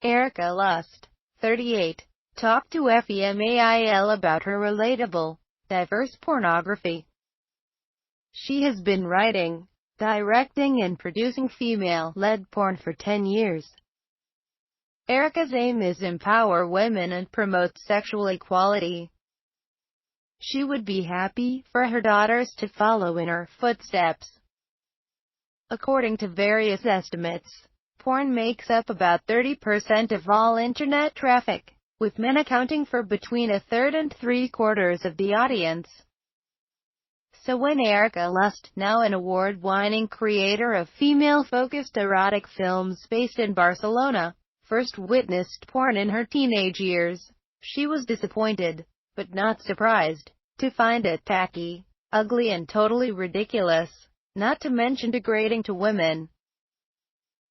Erica Lust, 38, talked to FEMAIL about her relatable, diverse pornography. She has been writing, directing and producing female-led porn for 10 years. Erica's aim is empower women and promote sexual equality. She would be happy for her daughters to follow in her footsteps. According to various estimates, porn makes up about 30% of all internet traffic, with men accounting for between a third and three-quarters of the audience. So when Erica Lust, now an award-winning creator of female-focused erotic films based in Barcelona, first witnessed porn in her teenage years, she was disappointed, but not surprised, to find it tacky, ugly and totally ridiculous, not to mention degrading to women.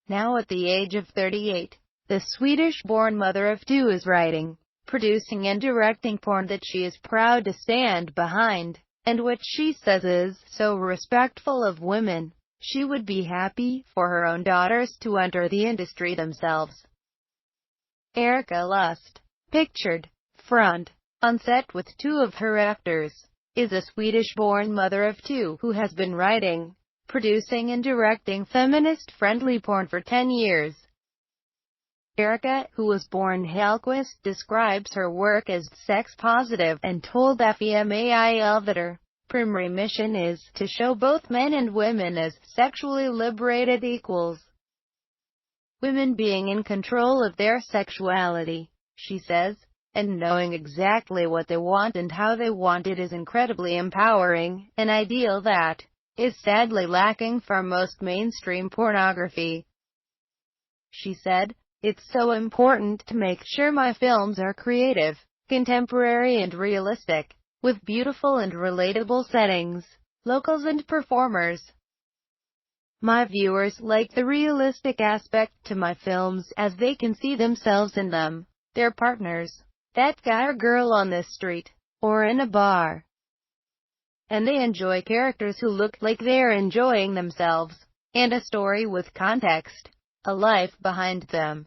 Now at the age of 38, the Swedish-born mother of two is writing, producing and directing porn that she is proud to stand behind, and which she says is so respectful of women. She would be happy for her own daughters to enter the industry themselves. Erica Lust, pictured, front, on set with two of her actors, is a Swedish-born mother of two who has been writing, producing and directing feminist-friendly porn for 10 years. Erica, who was born Hellquist, describes her work as sex-positive and told FEMAIL that her primary mission is to show both men and women as sexually liberated equals. Women being in control of their sexuality, she says, and knowing exactly what they want and how they want it is incredibly empowering, an ideal that is sadly lacking for most mainstream pornography. She said, "It's so important to make sure my films are creative, contemporary and realistic, with beautiful and relatable settings, locals and performers. My viewers like the realistic aspect to my films as they can see themselves in them, their partners, that guy or girl on the street, or in a bar. And they enjoy characters who look like they're enjoying themselves, and a story with context, a life behind them."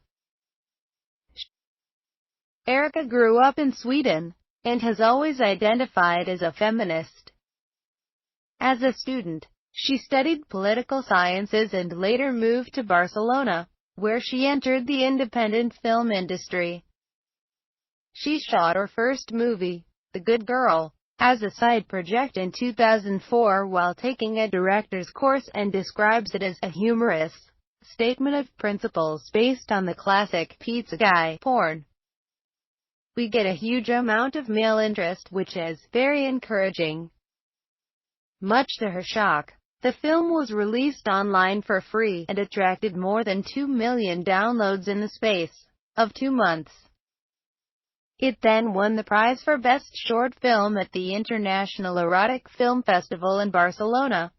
Erica grew up in Sweden, and has always identified as a feminist. As a student, she studied political sciences and later moved to Barcelona, where she entered the independent film industry. She shot her first movie, The Good Girl, as a side project in 2004 while taking a director's course, and describes it as a humorous statement of principles based on the classic pizza guy porn. "We get a huge amount of male interest, which is very encouraging." Much to her shock, the film was released online for free and attracted more than 2 million downloads in the space of 2 months. It then won the prize for Best Short Film at the International Erotic Film Festival in Barcelona.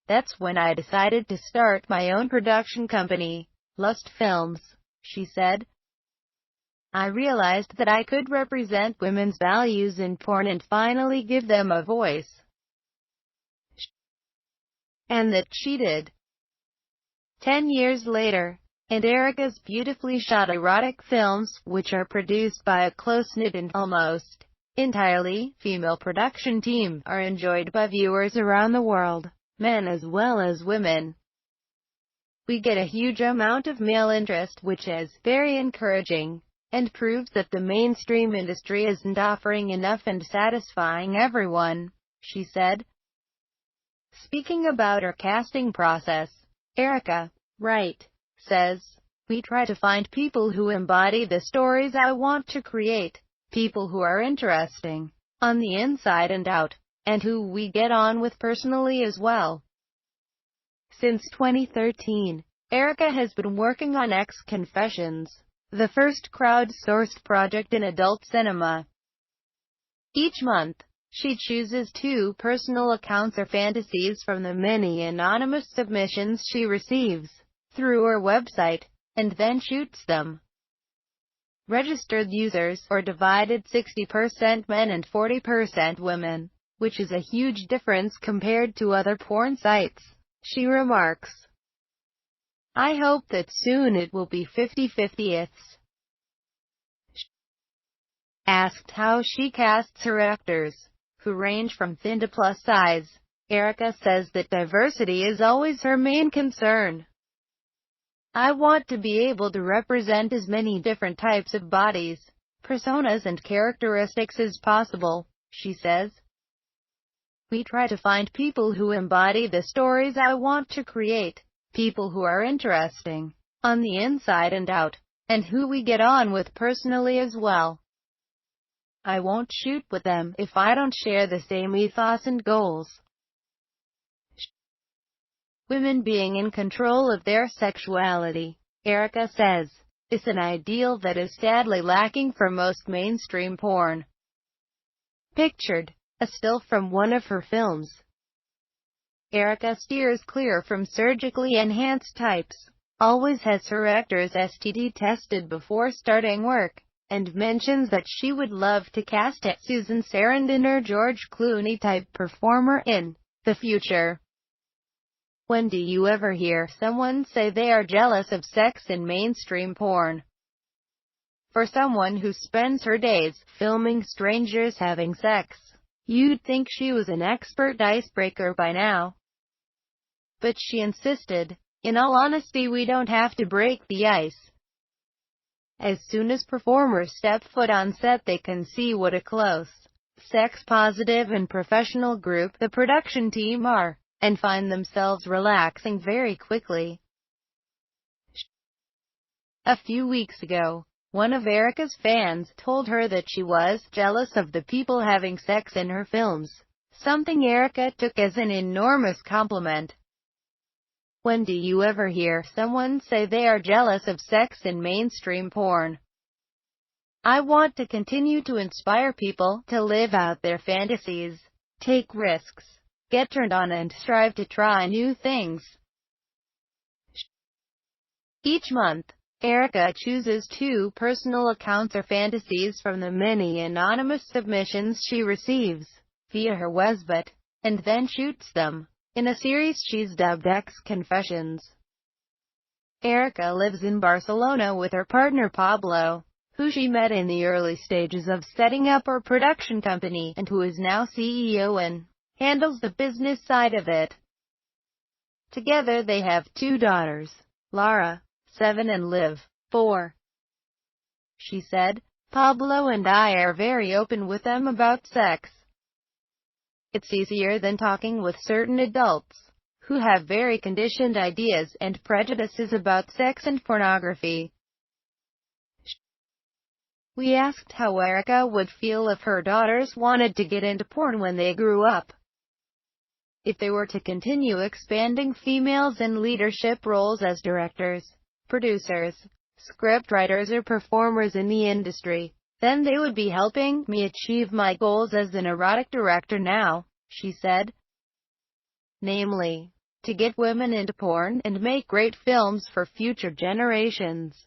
"That's when I decided to start my own production company, Lust Films," she said. "I realized that I could represent women's values in porn and finally give them a voice. And that she did." 10 years later, and Erica's beautifully shot erotic films, which are produced by a close-knit and almost entirely female production team, are enjoyed by viewers around the world, men as well as women. "We get a huge amount of male interest, which is very encouraging, and proves that the mainstream industry isn't offering enough and satisfying everyone," she said. Speaking about her casting process, Erica, right, says, "We try to find people who embody the stories I want to create, people who are interesting, on the inside and out, and who we get on with personally as well." Since 2013, Erica has been working on X Confessions, the first crowd-sourced project in adult cinema. Each month, she chooses 2 personal accounts or fantasies from the many anonymous submissions she receives through her website, and then shoots them. Registered users are divided 60% men and 40% women, which is a huge difference compared to other porn sites, she remarks. I hope that soon it will be 50-50. Asked how she casts her actors, who range from thin to plus size, Erica says that diversity is always her main concern. I want to be able to represent as many different types of bodies, personas and characteristics as possible, she says. We try to find people who embody the stories I want to create, people who are interesting, on the inside and out, and who we get on with personally as well. I won't shoot with them if I don't share the same ethos and goals. Women being in control of their sexuality, Erica says, is an ideal that is sadly lacking for most mainstream porn. Pictured, a still from one of her films. Erica steers clear from surgically enhanced types, always has her actors STD tested before starting work, and mentions that she would love to cast a Susan Sarandon or George Clooney type performer in the future. When do you ever hear someone say they are jealous of sex in mainstream porn? For someone who spends her days filming strangers having sex, you'd think she was an expert icebreaker by now. But she insisted, in all honesty, we don't have to break the ice. As soon as performers step foot on set, they can see what a close, sex-positive and professional group the production team are, and find themselves relaxing very quickly. A few weeks ago, one of Erica's fans told her that she was jealous of the people having sex in her films, something Erica took as an enormous compliment. When do you ever hear someone say they are jealous of sex in mainstream porn? I want to continue to inspire people to live out their fantasies, take risks, get turned on and strive to try new things. Each month, Erica chooses 2 personal accounts or fantasies from the many anonymous submissions she receives via her website, and then shoots them in a series she's dubbed X Confessions. Erica lives in Barcelona with her partner Pablo, who she met in the early stages of setting up her production company and who is now CEO and handles the business side of it. Together they have 2 daughters, Lara, 7 and Liv, 4. She said, Pablo and I are very open with them about sex. It's easier than talking with certain adults, who have very conditioned ideas and prejudices about sex and pornography. We asked how Erica would feel if her daughters wanted to get into porn when they grew up. If they were to continue expanding females in leadership roles as directors, producers, scriptwriters or performers in the industry, then they would be helping me achieve my goals as an erotic director now, she said. Namely, to get women into porn and make great films for future generations.